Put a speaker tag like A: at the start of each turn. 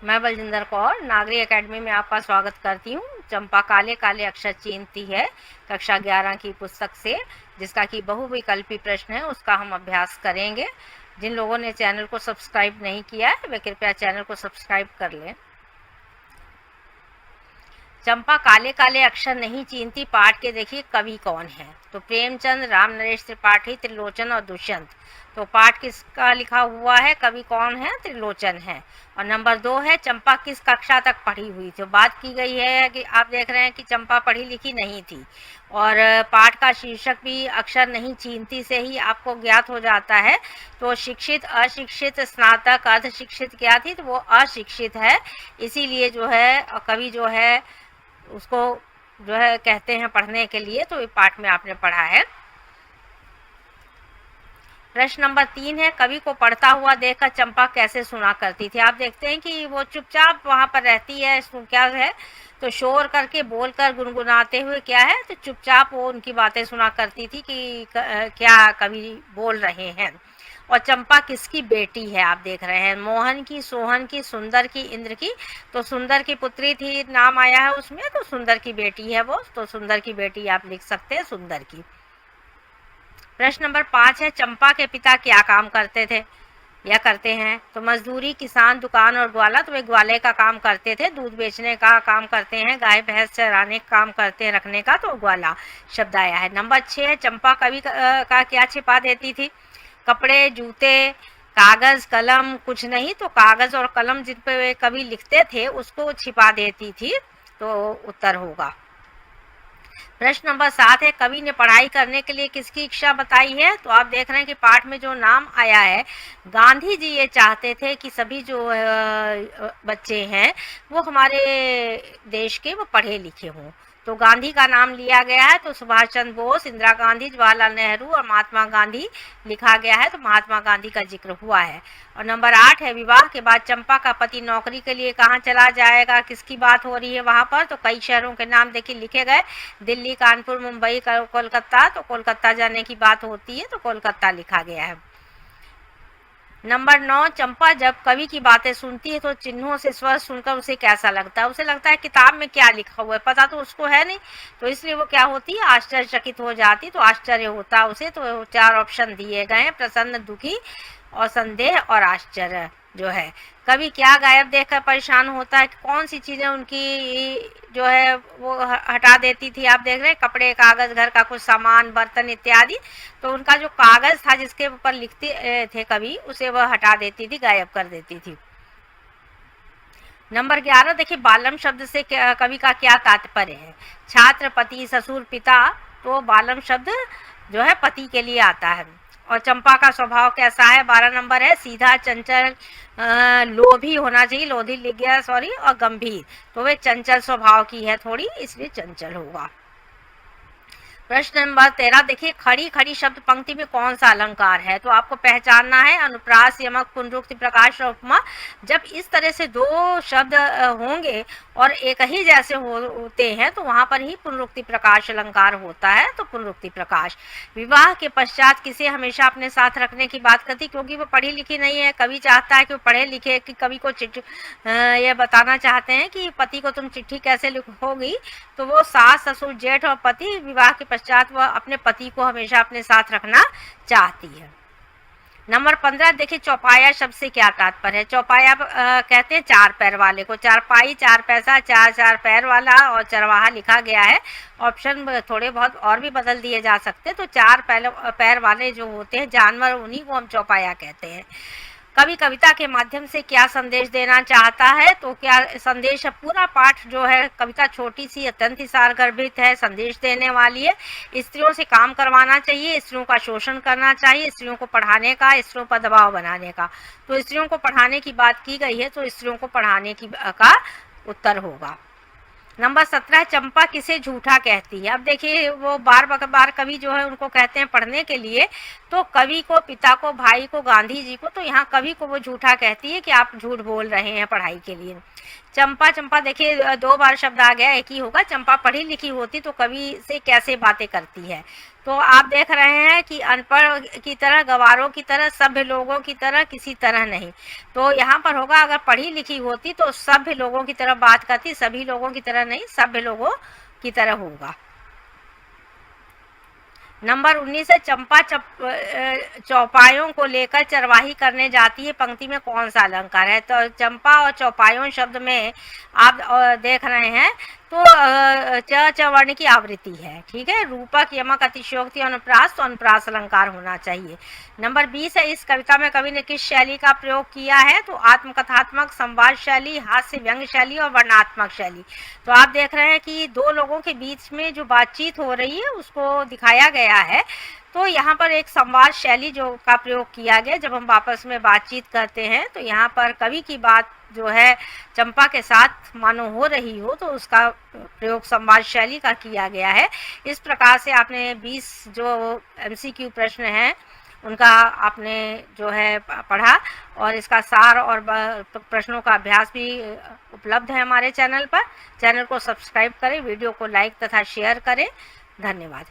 A: मैं बलजिंदर कौर नागरी एकेडमी में आपका स्वागत करती हूँ। चंपा काले काले अक्षर चीनती है कक्षा 11 की पुस्तक से, जिसका कि बहुविकल्पी प्रश्न है, उसका हम अभ्यास करेंगे। जिन लोगों ने चैनल को सब्सक्राइब नहीं किया है वे कृपया चैनल को सब्सक्राइब कर लें। चंपा काले काले अक्षर नहीं चीनती पाठ के देखिए कवि कौन है। तो प्रेमचंद, राम नरेश त्रिपाठी, त्रिलोचन और दुष्यंत। तो पाठ किसका लिखा हुआ है, कवि कौन है, त्रिलोचन है। और नंबर 2 है चंपा किस कक्षा तक पढ़ी हुई थी। तो बात की गई है कि आप देख रहे हैं कि चंपा पढ़ी लिखी नहीं थी। और पाठ का शीर्षक भी अक्षर नहीं चीनती से ही आपको ज्ञात हो जाता है। तो शिक्षित, अशिक्षित, स्नातक, अर्ध शिक्षित क्या थी, तो वो अशिक्षित है। इसीलिए जो है कवि जो है उसको जो है कहते हैं पढ़ने के लिए। तो ये पाठ में आपने पढ़ा है। प्रश्न नंबर 3 है कवि को पढ़ता हुआ देखकर चंपा कैसे सुना करती थी। आप देखते हैं कि वो चुपचाप वहां पर रहती है। क्या है, तो शोर करके, बोलकर, गुनगुनाते हुए क्या है, तो चुपचाप वो उनकी बातें सुना करती थी कि क्या कवि बोल रहे हैं। और चंपा किसकी बेटी है, आप देख रहे हैं, मोहन की, सोहन की, सुंदर की, इंद्र की। तो सुंदर की पुत्री थी, नाम आया है उसमें, तो सुंदर की बेटी है वो। तो सुंदर की बेटी आप लिख सकते हैं, सुंदर की। प्रश्न नंबर 5 है चंपा के पिता क्या काम करते थे या करते हैं। तो मजदूरी, किसान, दुकान और ग्वाला। तो वे ग्वाले का काम करते थे। दूध बेचने का काम करते हैं, गाय भैंस चराने का काम करते हैं, रखने का, तो ग्वाला शब्द आया है। नंबर 6 है चंपा कवि का क्या छिपा देती थी। कपड़े, जूते, कागज, कलम। कुछ नहीं, तो कागज और कलम जिन पे वे कवि लिखते थे उसको छिपा देती थी। तो उत्तर होगा। प्रश्न नंबर 7 है कवि ने पढ़ाई करने के लिए किसकी इच्छा बताई है। तो आप देख रहे हैं कि पाठ में जो नाम आया है, गांधी जी ये चाहते थे कि सभी जो बच्चे हैं वो हमारे देश के वो पढ़े लिखे हों। तो गांधी का नाम लिया गया है। तो सुभाष चंद्र बोस, इंदिरा गांधी, जवाहरलाल नेहरू और महात्मा गांधी लिखा गया है। तो महात्मा गांधी का जिक्र हुआ है। और नंबर 8 है विवाह के बाद चंपा का पति नौकरी के लिए कहाँ चला जाएगा, किसकी बात हो रही है वहां पर। तो कई शहरों के नाम देखिए लिखे गए, दिल्ली, कानपुर, मुंबई, कोलकाता। तो कोलकाता जाने की बात होती है, तो कोलकाता लिखा गया है। नंबर 9 चंपा जब कवि की बातें सुनती है तो चिन्हों से स्वर सुनकर उसे कैसा लगता है। उसे लगता है किताब में क्या लिखा हुआ है, पता तो उसको है नहीं, तो इसलिए वो क्या होती है, आश्चर्यचकित हो जाती। तो आश्चर्य होता उसे। तो 4 ऑप्शन दिए गए हैं, प्रसन्न, दुखी और संदेह और आश्चर्य जो है। कभी क्या गायब देखकर परेशान होता है, कौन सी चीजें उनकी जो है वो हटा देती थी। आप देख रहे हैं कपड़े, कागज, घर का कुछ सामान, बर्तन इत्यादि। तो उनका जो कागज था जिसके ऊपर लिखते थे कवि, उसे वह हटा देती थी, गायब कर देती थी। नंबर 11 देखिए बालम शब्द से कवि का क्या तात्पर्य है। छात्र, पति, ससुर, पिता। तो बालम शब्द जो है पति के लिए आता है। और चंपा का स्वभाव कैसा है, 12 नंबर है, सीधा, चंचल, लोभी होना चाहिए, लोधी लिख गया सॉरी, और गंभीर। तो वे चंचल स्वभाव की है थोड़ी, इसलिए चंचल होगा। प्रश्न नंबर 13 देखिए खड़ी खड़ी शब्द पंक्ति में कौन सा अलंकार है। तो आपको पहचानना है, अनुप्रास, यमक, पुनरुक्ति, प्रकाश और उपमा। जब इस तरह से दो शब्द होंगे और एक ही जैसे होते हैं तो वहां पर ही पुनरुक्ति प्रकाश अलंकार होता है। तो पुनरुक्ति प्रकाश। विवाह के पश्चात किसे हमेशा अपने साथ रखने की बात करती, क्योंकि वो पढ़ी लिखी नहीं है। कवि चाहता है कि वो पढ़े लिखे, कि कवि को चिट्ठी ये बताना चाहते हैं कि पति को तुम चिट्ठी कैसे लिखोगी। तो वो सास, ससुर, जेठ और पति, विवाह के पश्चात वह अपने पति को हमेशा अपने साथ रखना चाहती है। नंबर 15 देखिए चौपाया शब्द से क्या तात्पर्य है। चौपाया कहते हैं 4 पैर वाले को। चारपाई, 4 पैसा, 4 पैर वाला और चरवाहा लिखा गया है। ऑप्शन थोड़े बहुत और भी बदल दिए जा सकते हैं। तो 4 पैर वाले जो होते हैं जानवर, उन्हीं को हम चौपाया कहते हैं। कवि कविता के माध्यम से क्या संदेश देना चाहता है। तो क्या संदेश है, पूरा पाठ जो है, कविता छोटी सी, अत्यंत ही सारगर्भित है, संदेश देने वाली है। स्त्रियों से काम करवाना चाहिए, स्त्रियों का शोषण करना चाहिए, स्त्रियों को पढ़ाने का, स्त्रियों पर दबाव बनाने का। तो स्त्रियों को पढ़ाने की बात की गई है, तो स्त्रियों को पढ़ाने की का उत्तर होगा। नंबर 17 चंपा किसे झूठा कहती है। अब देखिए वो बार कवि जो है उनको कहते हैं पढ़ने के लिए। तो कवि को, पिता को, भाई को, गांधी जी को। तो यहाँ कवि को वो झूठा कहती है कि आप झूठ बोल रहे हैं पढ़ाई के लिए। चंपा, चंपा देखिए 2 बार शब्द आ गया, एक ही होगा। चंपा पढ़ी लिखी होती तो कवि से कैसे बातें करती है। तो आप देख रहे हैं कि अनपढ़ की तरह, गंवारों की तरह, सभ्य लोगों की तरह किसी तरह नहीं। तो यहाँ पर होगा, अगर पढ़ी लिखी होती तो सभ्य लोगों की तरह बात करती, सभी लोगों की तरह नहीं, सभ्य लोगों की तरह होगा। नंबर 19 है, चंपा चौपायों को लेकर चरवाही करने जाती है, पंक्ति में कौन सा अलंकार है? तो चंपा और चौपायों शब्द में आप देख रहे हैं तो च वर्ण की आवृत्ति है, ठीक है। रूपक, यमक, अतिशयोक्ति, अनुप्रास, तो अनुप्रास अलंकार होना चाहिए। नंबर 20 है, इस कविता में कवि ने किस शैली का प्रयोग किया है? तो आत्मकथात्मक, संवाद शैली, हास्य व्यंग शैली और वर्णात्मक शैली। तो आप देख रहे हैं कि दो लोगों के बीच में जो बातचीत हो रही है उसको दिखाया गया है। तो यहाँ पर एक संवाद शैली जो का प्रयोग किया गया, जब हम आपस में बातचीत करते हैं तो यहाँ पर कवि की बात जो है चंपा के साथ मानो हो रही हो, तो उसका प्रयोग संवाद शैली का किया गया है। इस प्रकार से आपने 20 जो MCQ प्रश्न हैं उनका आपने जो है पढ़ा, और इसका सार और प्रश्नों का अभ्यास भी उपलब्ध है हमारे चैनल पर। चैनल को सब्सक्राइब करें, वीडियो को लाइक तथा शेयर करें। धन्यवाद।